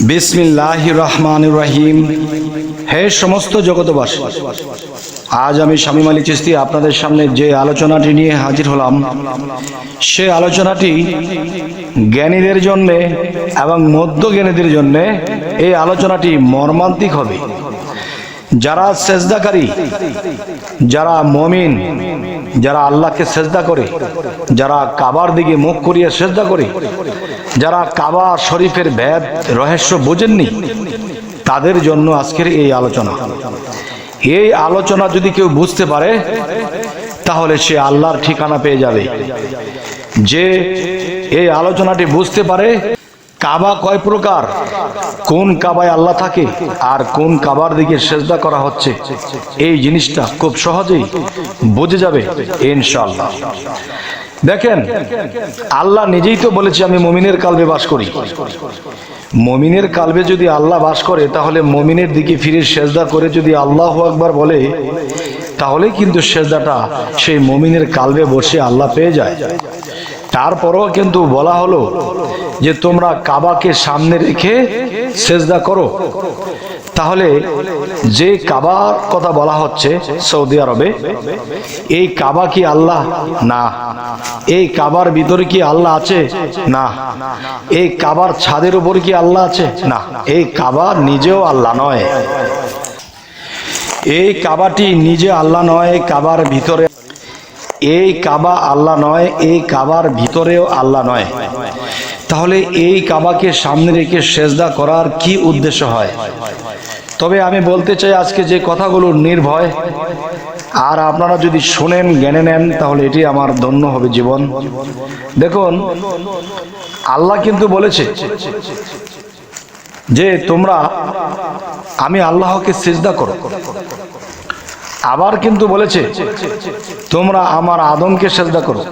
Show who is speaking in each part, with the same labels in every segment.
Speaker 1: বিসমিল্লাহির রহমানির রহিম। হে সমস্ত জগতবাসী, আজ আমি শামীম আলী চিশতি আপনাদের সামনে যে আলোচনাটি নিয়ে হাজির হলাম, সে আলোচনাটি জ্ঞানীদের জন্য এবং মধ্য জ্ঞানীদের জন্য এই আলোচনাটি মর্মান্তিক হবে। যারা সেজদাকারী, যারা মুমিন, যারা আল্লাহকে সেজদা করে, যারা কাবার দিকে মুখ করিয়ে সেজদা করে, যারা কাবা শরীফের ভেদ রহস্য বোঝেননি, তাদের জন্য আজকের এই আলোচনা। এই আলোচনা যদি কেউ বুঝতে পারে তাহলে সে আল্লাহর ঠিকানা পেয়ে যাবে। যে এই আলোচনাটি বুঝতে পারে কাবা কয় প্রকার, কোন কাবায় আল্লাহ থাকে আর কোন কাবার দিকে সেজদা করা হচ্ছে, এই জিনিসটা খুব সহজেই বুঝে যাবে ইনশাআল্লাহ। দেখেন, আল্লাহ নিজেই তো বলেছে আমি মুমিনের কালবে বাস করি। মুমিনের কালবে যদি আল্লাহ বাস করে, তাহলে মুমিনের দিকে ফিরে সেজদা করে যদি আল্লাহু আকবার বলে, তাহলে কিন্তু সেজদাটা সেই মুমিনের কালবে বসে আল্লাহ পেয়ে যায়। তারপরও কিন্তু বলা হলো যে তোমরা কাবাকে সামনে রেখে সেজদা করো। তাহলে যে কাবার কথা বলা হচ্ছে সৌদি আরবে, এই কাবা কি আল্লাহ? না। এই কাবার ভিতরে কি আল্লাহ আছে? না। এই কাবার ছাদের উপর কি আল্লাহ আছে? না। এই কাবা নিজেও আল্লাহ নয়। এই কাবাটি নিজে আল্লাহ নয়, কাবার ভিতরে এই কাবা আল্লাহ নয়, এই কাবার ভিতরেও আল্লাহ নয়। তাহলে এই কাবাকে সামনে রেখে সেজদা করার কি উদ্দেশ্য হয়? তবে আমি বলতে চাই, আজকে যে কথাগুলো নির্ভয়, আর আপনারা যদি শুনেন, জ্ঞানে নেন, তাহলে এটি আমার ধন্য হবে জীবন। দেখুন, আল্লাহ কিন্তু বলেছে যে তোমরা আমি আল্লাহকে সিজদা করো। আবার কিন্তু বলেছে তোমরা আমার আদমকে সেজদা করো।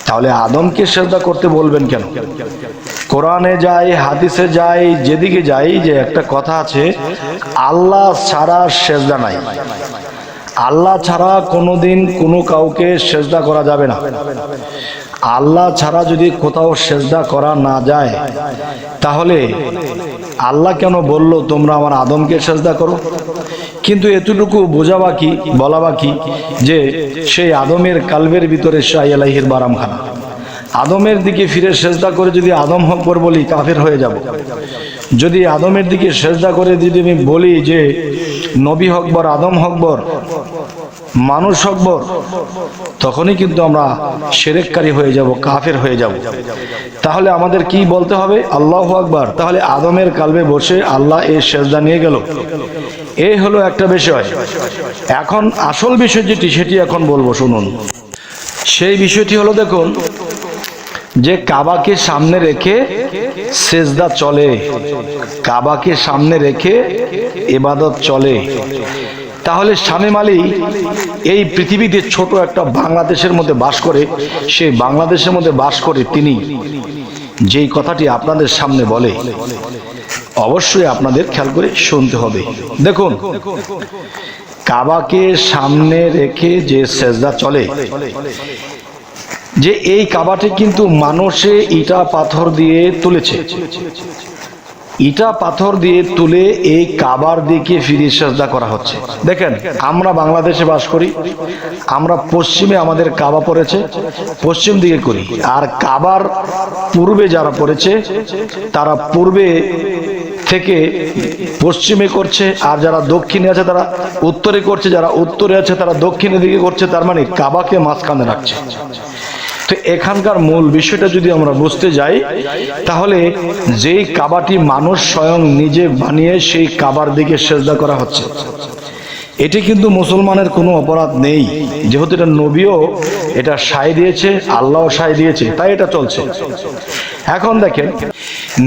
Speaker 1: তাহলে আদমকে সেজদা করতে বলবেন কেন? কোরআনে যাই, হাদিসে যাই, যেদিকে যাই, যে একটা কথা আছে, আল্লাহ ছাড়া সেজদা নাই। আল্লাহ ছাড়া কোনোদিন কোনো কাউকে সেজদা করা যাবে না। আল্লাহ ছাড়া যদি কোথাও সেজদা করা না যায়, তাহলে আল্লাহ কেন বলল তোমরা আমার আদমকে সেজদা করো? কিন্তু এতটুকু বোঝা বাকি, বলা বাকি যে সেই আদমের কালবের ভিতরে শাহ আলাইহির বারামখানা। আদমের দিকে ফিরে সেজদা করে যদি আদম হকবর বলি, কাফের হয়ে যাব। যদি আদমের দিকে সেজদা করে যদি আমি বলি যে নবী হকবর, আদম হকবর, মানুষ হকবর, তখনই কিন্তু আমরা শিরককারী হয়ে যাব, কাফের হয়ে যাব। তাহলে আমাদের কি বলতে হবে? আল্লাহু আকবার। তাহলে আদমের কালবে বসে আল্লাহ এই সেজদা নিয়ে গেল। এই হলো একটা বিষয়। এখন আসল বিষয় যেটি, সেটি এখন বলবো, শুনুন। সেই বিষয়টি হলো, দেখুন, যে কাবাকে সামনে রেখে সেজদা চলে, কাবাকে সামনে রেখে ইবাদত চলে। তাহলে শামীম আলী এই পৃথিবীতে ছোট একটা বাংলাদেশের মধ্যে বাস করে, সেই বাংলাদেশের মধ্যে বাস করে তিনি যেই কথাটি আপনাদের সামনে বলে, অবশ্যই আপনাদের খেয়াল করে শুনতে হবে। দেখুন, কাবাকে সামনে রেখে যে সেজদা চলে, যে এই কাবাটি কিন্তু মানুষে ইটা পাথর দিয়ে তুলেছে। ইটা পাথর দিয়ে তুলে এই কাবার দিকে ফিরে সেজদা করা হচ্ছে। দেখেন, আমরা বাংলাদেশে বাস করি, আমরা পশ্চিমে আমাদের কাবা পড়েছে, পশ্চিম দিকে করি। আর কাবার পূর্বে যারা পড়েছে, তারা পূর্বে থেকে পশ্চিমে করছে, আর যারা দক্ষিণে আছে তারা উত্তরে করছে, যারা উত্তরে আছে তারা দক্ষিণের দিকে করছে। তার মানে কাবাকে মাঝখানে রাখছে। তো এখানকার মূল বিষয়টা যদি আমরা বুঝতে যাই, তাহলে যেই কাবাটি মানুষ স্বয়ং নিজে বানিয়ে সেই কাবার দিকে সেজদা করা হচ্ছে, এটি কিন্তু মুসলমানের কোনো অপরাধ নেই, যেহেতু এটা নবীও এটা সায় দিয়েছে, আল্লাহও সায় দিয়েছে, তাই এটা চলছে। এখন দেখেন,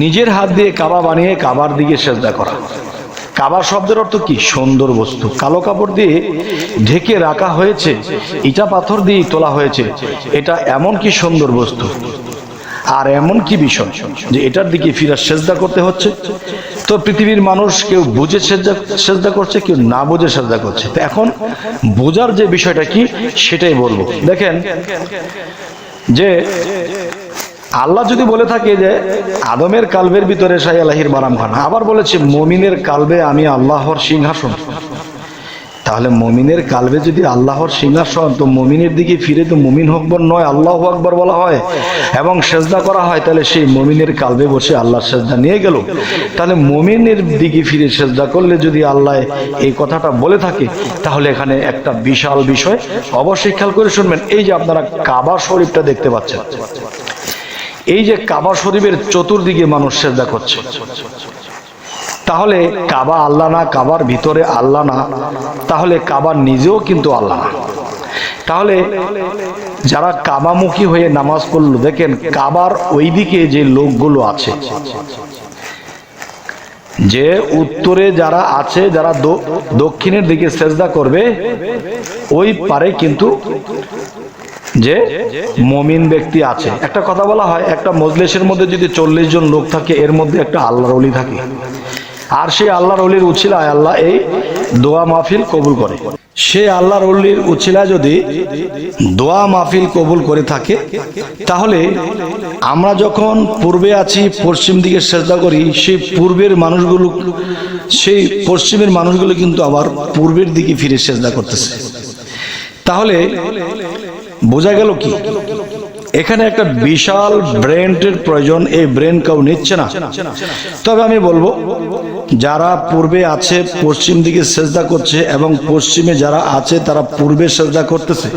Speaker 1: নিজের হাত দিয়ে কাবা বানিয়ে কাবার দিকে সেজদা করা। কাবা শব্দের অর্থ কি? সুন্দর বস্তু। কালো কাপড় দিয়ে ঢেকে রাখা হয়েছে, ইটা পাথর দিয়ে তোলা হয়েছে, এটা এমন কি সুন্দর বস্তু, আর এমন কি বিষয় যে এটার দিকে ফিরে সেজদা করতে হচ্ছে। তো পৃথিবীর মানুষ কেউ বুঝে সেজদা করছে, কেউ না বুঝে সেজদা করছে। তো এখন বোঝার যে বিষয়টা কি, সেটাই বলবো। দেখেন, যে আল্লাহ যদি বলে থাকে যে আদমের কালবের ভিতরে শাহ আলাহির বারাম খান, আবার বলেছে মমিনের কালবে আমি আল্লাহর সিংহাসন, তাহলে মমিনের কালবে যদি আল্লাহর সিংহাসন, তো মমিনের দিকে ফিরে তো মমিন আকবর নয় আল্লাহু আকবর বলা হয় এবং সেজদা করা হয়, তাহলে সেই মমিনের কালবে বসে আল্লাহর সেজদা নিয়ে গেল। তাহলে মমিনের দিকে ফিরে সেজদা করলে যদি আল্লাহ এই কথাটা বলে থাকে, তাহলে এখানে একটা বিশাল বিষয় অবশ্যই খেয়াল করে শুনবেন। এই যে আপনারা কাবা শরীফটা দেখতে পাচ্ছেন, এই যে কাবা শরীফের চতুর্দিকে মানুষ সেজদা করছে, তাহলে কাবা আল্লাহ না, কাবার ভিতরে আল্লাহ না, তাহলে কাবা নিজেও কিন্তু আল্লাহ না। তাহলে যারা কাবামুখী হয়ে নামাজ পড়লো, দেখেন কাবার ওইদিকে যে লোকগুলো আছে, যে উত্তরে যারা আছে, যারা দক্ষিণের দিকে সেজদা করবে, ওই পারে কিন্তু যে মমিন ব্যক্তি আছে। একটা কথা বলা হয়, একটা মজলিসের মধ্যে যদি 40 জন লোক থাকে, এর মধ্যে একটা আল্লাহর ওলি থাকে, আর সেই আল্লাহর ওলির উছিলায় আল্লাহ এই দোয়া মাহফিল কবুল করে। সে আল্লাহর ওলির উছিলায় যদি দোয়া মাহফিল কবুল করে থাকে, তাহলে আমরা যখন পূর্বে আছি, পশ্চিম দিকে সেজদা করি, সেই পূর্বের মানুষগুলো, সেই পশ্চিমের মানুষগুলো কিন্তু আবার পূর্বের দিকে ফিরে সেজদা করতেছে। তাহলে বোঝা গেল কি, এখানে একটা বিশাল ব্রেনের প্রয়োজন, এই ব্রেন কেউ নিচ্ছে না। তবে আমি বলবো, যারা পূর্বে আছে পশ্চিম দিকে সেজদা করছে, এবং পশ্চিমে যারা আছে তারা পূর্বে সেজদা করতেছে,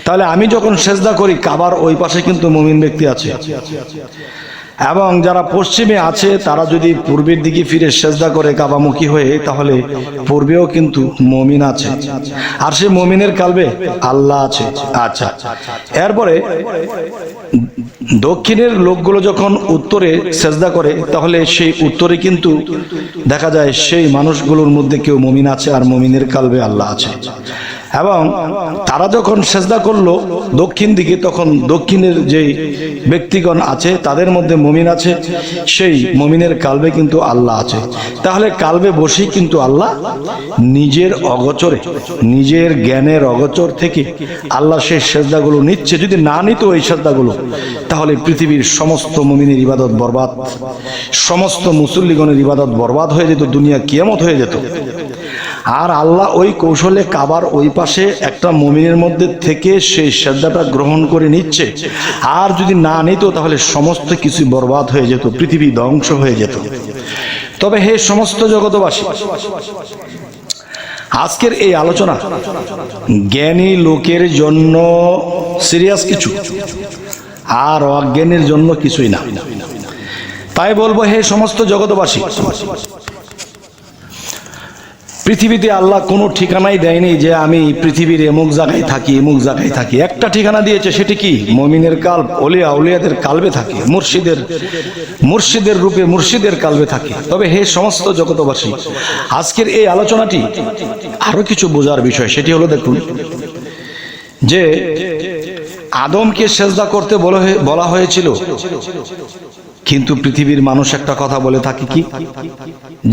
Speaker 1: তাহলে আমি যখন সেজদা করি কাবার ওই পাশে কিন্তু মুমিন ব্যক্তি আছে, এবং যারা পশ্চিমে আছে তারা যদি পূর্বের দিকে ফিরে সেজদা করে কাবামুখী হয়ে, তাহলে পূর্বেও কিন্তু মুমিন আছে, আর সেই মুমিনের কালবে আল্লাহ আছে। আচ্ছা, এরপরে দক্ষিণের লোকগুলো যখন উত্তরে সেজদা করে, তাহলে সেই উত্তরে কিন্তু দেখা যায় সেই মানুষগুলোর মধ্যে কেউ মুমিন আছে, আর মুমিনের কালবে আল্লাহ আছে। এবং তারা যখন সেজদা করলো দক্ষিণ দিকে, তখন দক্ষিণের যে ব্যক্তিগণ আছে তাদের মধ্যে মুমিন আছে, সেই মুমিনের কালবে কিন্তু আল্লাহ আছে। তাহলে কালবে বসেই কিন্তু আল্লাহ নিজের অগোচরে, নিজের জ্ঞানের অগোচর থেকে আল্লাহ সেই সেজদাগুলো নিচ্ছে। যদি না নিত এই সেজদাগুলো, তাহলে পৃথিবীর সমস্ত মুমিনের ইবাদত বরবাদ, সমস্ত মুসল্লিগণের ইবাদত বরবাদ হয়ে যেত, দুনিয়া কিয়ামত হয়ে যেত। আর আল্লাহ ওই কৌশলে কাবার ওই পাশে একটা মুমিনের মধ্যে থেকে সেই সেজদাটা গ্রহণ করে নিচ্ছে। আর যদি না নিত, তাহলে সমস্ত কিছু বরবাদ হয়ে যেত, পৃথিবী ধ্বংস হয়ে যেত। তবে হে সমস্ত জগতবাসী, আজকের এই আলোচনা জ্ঞানী লোকের জন্য সিরিয়াস কিছু, আর অজ্ঞানীর জন্য কিছুই না। তাই বলবো, হে সমস্ত জগতবাসী, পৃথিবীতে আল্লাহ কোনো ঠিকানাই দেয়নি যে আমি পৃথিবীর এমুক জায়গায় থাকি, এমুক জায়গায় থাকি। একটা ঠিকানা দিয়েছে, সেটি কি? মুমিনের কালব, ওলিয়া উলিয়াদের কালবে থাকে, মুর্শিদের রূপে মুর্শিদের কালবে থাকে। তবে হে সমস্ত জগতবাসী, আজকের এই আলোচনাটি আরো কিছু বোঝার বিষয়। সেটি হলো, দেখুন যে আদমকে সেজদা করতে বলা হয়েছিল, কিন্তু পৃথিবীর মানুষ একটা কথা বলে থাকে কি,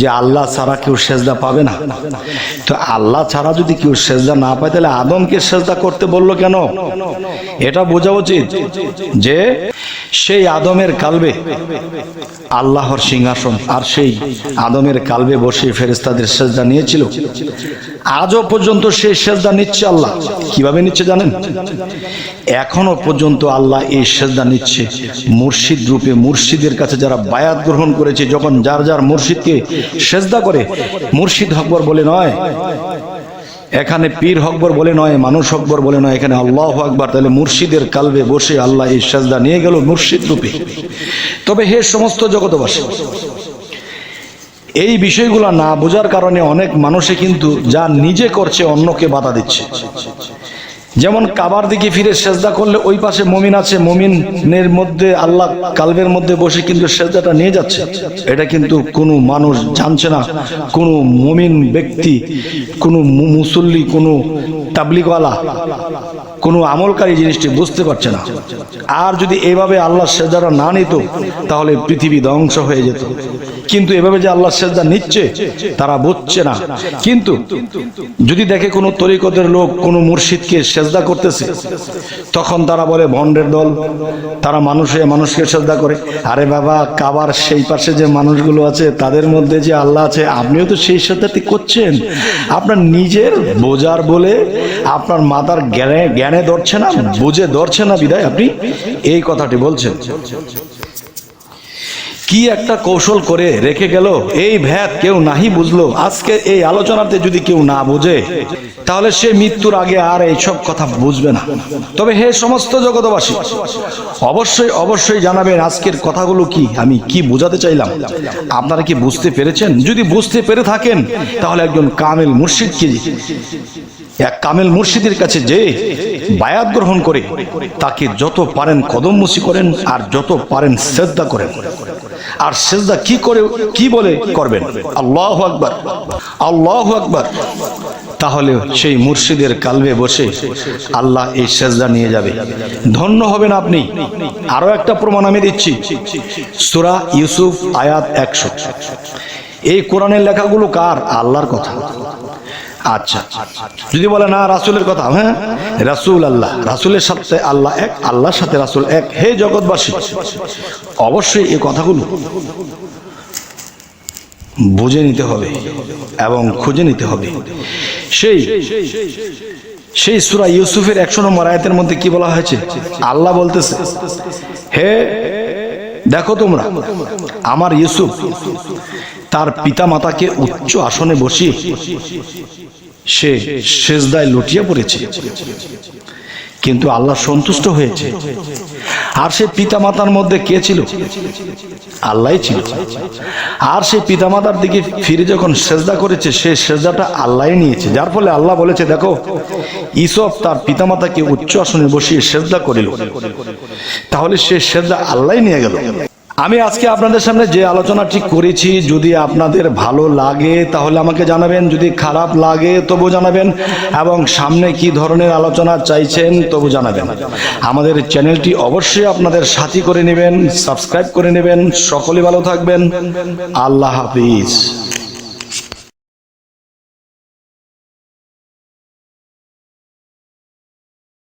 Speaker 1: যে আল্লাহ ছাড়া কেউ সেজদা পাবে না। তো আল্লাহ ছাড়া যদি কেউ সেজদা না পায়, তাহলে আদমকে সেজদা করতে বললো কেন? এটা বোঝা উচিত যে সেই আদমের কালবে আল্লাহর সিংহাসন, আর সেই আদমের কালবে বসে ফেরেশতাদের সেজদা নিয়েছিল। আজও পর্যন্ত সেই সেজদা নিচ্ছে আল্লাহ। কিভাবে নিচ্ছে জানেন? এখনো পর্যন্ত আল্লাহ এই সেজদা নিচ্ছে মুর্শিদ রূপে। মুর্শিদের কাছে যারা বায়াত গ্রহণ করেছে, যখন যার যার মুর্শিদকে সেজদা করে, মুর্শিদ আকবর বলে নয়, এখানে পীর আকবর বলে নয়, মানুষ আকবর বলে নয়, এখানে আল্লাহু আকবার। তাহলে মুর্শিদের কালবে বসে আল্লাহ এই সেজদা নিয়ে গেল মুর্শিদ রূপে। তবে হে সমস্ত জগতবাসী, এই বিষয়গুলো না বোঝার কারণে অনেক মানুষে কিন্তু যা নিজে করছে অন্যকে বাধা দিচ্ছে। যেমন কাবার দিকে ফিরে সেজদা করলে ওই পাশে মুমিন আছে, মুমিনের মধ্যে আল্লাহ কালবের মধ্যে বসে কিন্তু সেজদাটা নিয়ে যাচ্ছে। এটা কিন্তু কোনো মানুষ জানছে না, কোনো মুমিন ব্যক্তি, কোনো মুসল্লি, কোনো তাবলিগওয়ালা, কোনো আমলকারী জিনিসটি বুঝতে পারছে না। আর যদি এভাবে আল্লাহ সেজদাটা না নিত, তাহলে পৃথিবী ধ্বংস হয়ে যেত। কিন্তু এভাবে যে আল্লাহ সেজদা নিচ্ছে তারা বুঝছে না। কিন্তু যদি দেখে কোনো তরিকতের লোক কোনো মুর্শিদকে সেজদা করতেছে, তখন তারা বলে ভণ্ডের দল, তারা মানুষকে সেজদা করে। আরে বাবা, কাবার সেই পাশে যে মানুষগুলো আছে তাদের মধ্যে যে আল্লাহ আছে, আপনিও তো সেই সেজদাটি করছেন। আপনার নিজের বোঝার বলে আপনার মাথার জ্ঞানে ধরছে না, বুঝে ধরছে না, বিদায় আপনি এই কথাটি বলছেন। কি একটা কৌশল করে রেখে গেল, এই ভেদ কেউ নাহি বুঝলো। আজকে এই আলোচনাতে যদি কেউ না বোঝে, তাহলে সে মৃত্যুর আগে আর এইসব কথা বুঝবে না। তবে হে সমস্ত জগতবাসী, অবশ্যই জানাবেন আজকের কথাগুলো কি, আমি কি বোঝাতে চাইলাম, আপনারা কি বুঝতে পেরেছেন? যদি বুঝতে পেরে থাকেন, তাহলে একজন কামেল মুর্শিদকে, এক কামেল মুর্শিদের কাছে যে বায়াত গ্রহণ করে, তাকে যত পারেন কদমমুসি করেন, আর যত পারেন সেজদা করেন। আর সেজদা কি করে, কি বলে করবেন? আল্লাহু আকবার, আল্লাহু আকবার। তাহলে সেই মুর্শিদের কালবে বসে আল্লাহ এই সেজদা নিয়ে যাবে, ধন্য হবেন আপনি। আরো একটা প্রমাণ আমি দিচ্ছি, সূরা ইউসুফ আয়াত 100। এই কোরআনের লেখাগুলো কার? আল্লাহর কথা। আচ্ছা, যদি বলে না রাসূলের কথা, হ্যাঁ, রাসূল আল্লাহ, রাসূলের সাথে আল্লাহ এক, আল্লাহর সাথে রাসূল এক। হে জগৎবাসী, অবশ্যই এই কথাগুলো বুঝে নিতে হবে এবং খুঁজে নিতে হবে। সেই সূরা ইউসুফের 100 নম্বর আয়াতের মধ্যে কি বলা হয়েছে? আল্লাহ বলতেছে, হে দেখো তোমরা, আমার ইউসুফ তার পিতা মাতাকে উচ্চ আসনে বসিয়ে সে সেজদায় লুটিয়ে পড়েছে, কিন্তু আল্লাহ সন্তুষ্ট হয়েছে। আর সে পিতামাতার মধ্যে কে ছিল? আল্লাহই ছিল। আর সে পিতামাতার দিকে ফিরে যখন সেজদা করেছে, সে সেজদাটা আল্লাহই নিয়েছে। যার ফলে আল্লাহ বলেছে, দেখো ইউসুফ তার পিতামাতাকে উচ্চ আসনে বসিয়ে সেজদা করিল, তাহলে সে সেজদা আল্লাহই নিয়ে গেল। আমি আজকে আপনাদের সামনে যে আলোচনাটি করেছি, যদি আপনাদের ভালো লাগে তাহলে আমাকে জানাবেন, যদি খারাপ লাগে তবু জানাবেন, এবং সামনে কি ধরনের আলোচনা চাইছেন তবু জানাবেন। আমাদের চ্যানেলটি অবশ্যই আপনাদের সাথী করে নেবেন, সাবস্ক্রাইব করে নেবেন। সকলে ভালো থাকবেন। আল্লাহ হাফিজ।